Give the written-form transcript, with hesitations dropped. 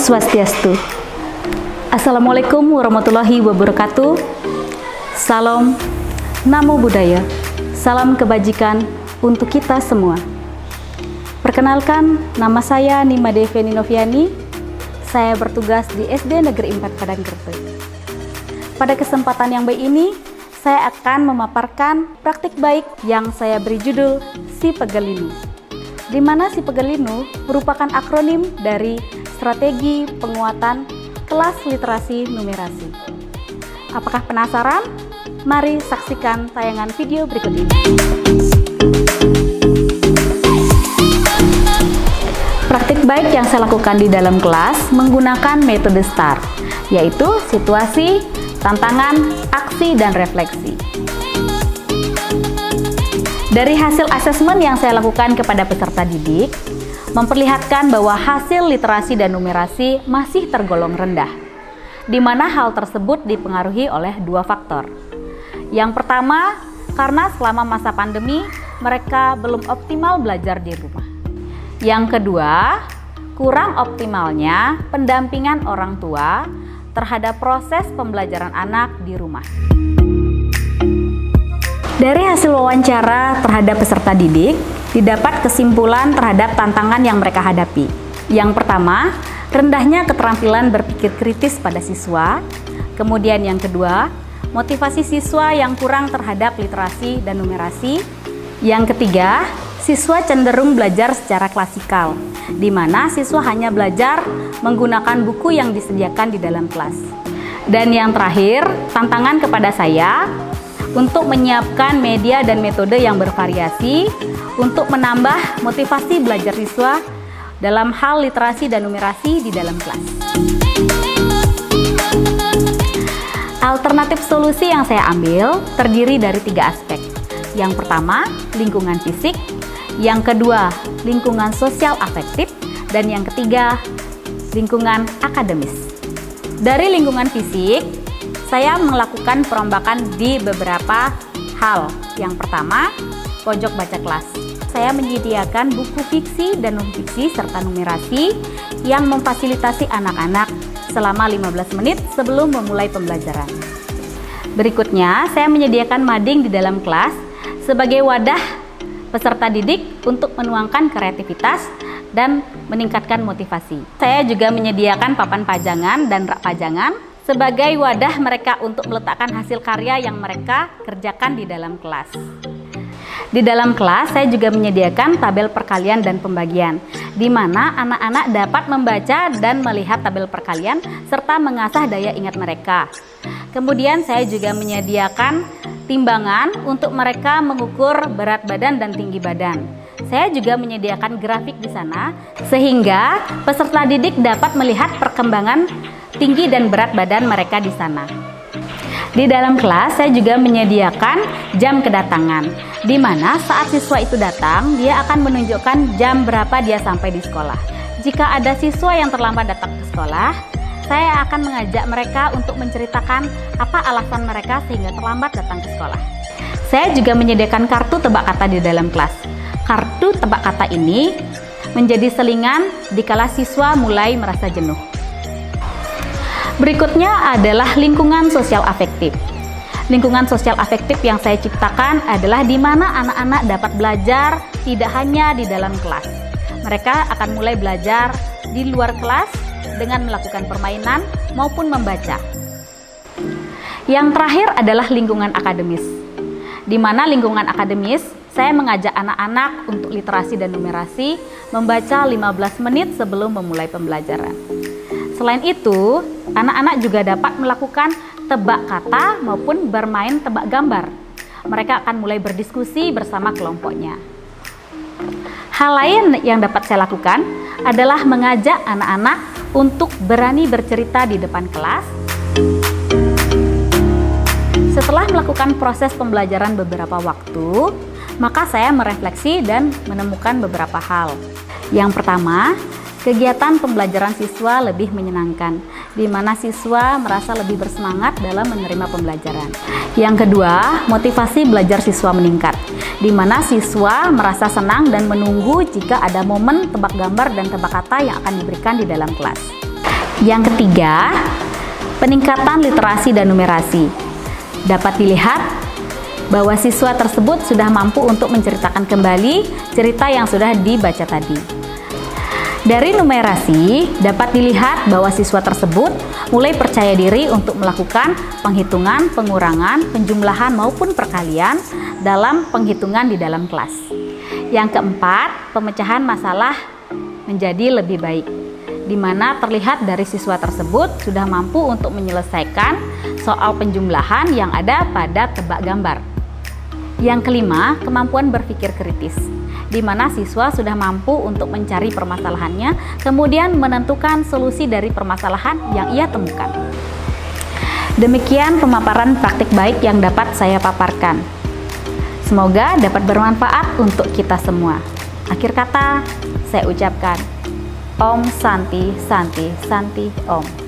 Swastiastu. Assalamualaikum warahmatullahi wabarakatuh. Salam, Namo Buddhaya. Salam kebajikan untuk kita semua. Perkenalkan, nama saya Nima Devi Noviani. Saya bertugas di SD Negeri 4 Padangkerto. Pada kesempatan yang baik ini, saya akan memaparkan praktik baik yang saya beri judul Si Pegelinu, di mana Si Pegelinu merupakan akronim dari Strategi Penguatan Kelas Literasi Numerasi. Apakah penasaran? Mari saksikan tayangan video berikut ini. Praktik baik yang saya lakukan di dalam kelas menggunakan metode STAR, yaitu situasi, tantangan, aksi, dan refleksi. Dari hasil asesmen yang saya lakukan kepada peserta didik, memperlihatkan bahwa hasil literasi dan numerasi masih tergolong rendah, di mana hal tersebut dipengaruhi oleh dua faktor. Yang pertama, karena selama masa pandemi, mereka belum optimal belajar di rumah. Yang kedua, kurang optimalnya pendampingan orang tua terhadap proses pembelajaran anak di rumah. Dari hasil wawancara terhadap peserta didik, didapat kesimpulan terhadap tantangan yang mereka hadapi. Yang pertama, rendahnya keterampilan berpikir kritis pada siswa. Kemudian yang kedua, motivasi siswa yang kurang terhadap literasi dan numerasi. Yang ketiga, siswa cenderung belajar secara klasikal, di mana siswa hanya belajar menggunakan buku yang disediakan di dalam kelas. Dan yang terakhir, tantangan kepada saya untuk menyiapkan media dan metode yang bervariasi untuk menambah motivasi belajar siswa dalam hal literasi dan numerasi di dalam kelas. Alternatif solusi yang saya ambil terdiri dari 3 aspek. Yang pertama, lingkungan fisik. Yang kedua, lingkungan sosial afektif. Dan yang ketiga, lingkungan akademis. Dari lingkungan fisik, saya melakukan perombakan di beberapa hal. Yang pertama, pojok baca kelas. Saya menyediakan buku fiksi dan non-fiksi serta numerasi yang memfasilitasi anak-anak selama 15 menit sebelum memulai pembelajaran. Berikutnya, saya menyediakan mading di dalam kelas sebagai wadah peserta didik untuk menuangkan kreativitas dan meningkatkan motivasi. Saya juga menyediakan papan pajangan dan rak pajangan sebagai wadah mereka untuk meletakkan hasil karya yang mereka kerjakan di dalam kelas. Di dalam kelas, saya juga menyediakan tabel perkalian dan pembagian, di mana anak-anak dapat membaca dan melihat tabel perkalian serta mengasah daya ingat mereka. Kemudian saya juga menyediakan timbangan untuk mereka mengukur berat badan dan tinggi badan. Saya juga menyediakan grafik di sana, sehingga peserta didik dapat melihat perkembangan tinggi dan berat badan mereka di sana. Di dalam kelas, saya juga menyediakan jam kedatangan, di mana saat siswa itu datang, dia akan menunjukkan jam berapa dia sampai di sekolah. Jika ada siswa yang terlambat datang ke sekolah, saya akan mengajak mereka untuk menceritakan apa alasan mereka sehingga terlambat datang ke sekolah. Saya juga menyediakan kartu tebak kata di dalam kelas. Kartu tebak kata ini menjadi selingan dikala siswa mulai merasa jenuh. Berikutnya adalah lingkungan sosial afektif. Lingkungan sosial afektif yang saya ciptakan adalah di mana anak-anak dapat belajar tidak hanya di dalam kelas. Mereka akan mulai belajar di luar kelas dengan melakukan permainan maupun membaca. Yang terakhir adalah lingkungan akademis. Di mana lingkungan akademis, saya mengajak anak-anak untuk literasi dan numerasi membaca 15 menit sebelum memulai pembelajaran. Selain itu, anak-anak juga dapat melakukan tebak kata maupun bermain tebak gambar. Mereka akan mulai berdiskusi bersama kelompoknya. Hal lain yang dapat saya lakukan adalah mengajak anak-anak untuk berani bercerita di depan kelas. Setelah melakukan proses pembelajaran beberapa waktu, maka saya merefleksi dan menemukan beberapa hal. Yang pertama, kegiatan pembelajaran siswa lebih menyenangkan, di mana siswa merasa lebih bersemangat dalam menerima pembelajaran. Yang kedua, motivasi belajar siswa meningkat, di mana siswa merasa senang dan menunggu jika ada momen tebak gambar dan tebak kata yang akan diberikan di dalam kelas. Yang ketiga, peningkatan literasi dan numerasi. Dapat dilihat bahwa siswa tersebut sudah mampu untuk menceritakan kembali cerita yang sudah dibaca tadi. Dari numerasi, dapat dilihat bahwa siswa tersebut mulai percaya diri untuk melakukan penghitungan, pengurangan, penjumlahan maupun perkalian dalam penghitungan di dalam kelas. Yang keempat, pemecahan masalah menjadi lebih baik, di mana terlihat dari siswa tersebut sudah mampu untuk menyelesaikan soal penjumlahan yang ada pada tebak gambar. Yang kelima, kemampuan berpikir kritis, di mana siswa sudah mampu untuk mencari permasalahannya, kemudian menentukan solusi dari permasalahan yang ia temukan. Demikian pemaparan praktik baik yang dapat saya paparkan. Semoga dapat bermanfaat untuk kita semua. Akhir kata, saya ucapkan Om Santi Santi Santi Om.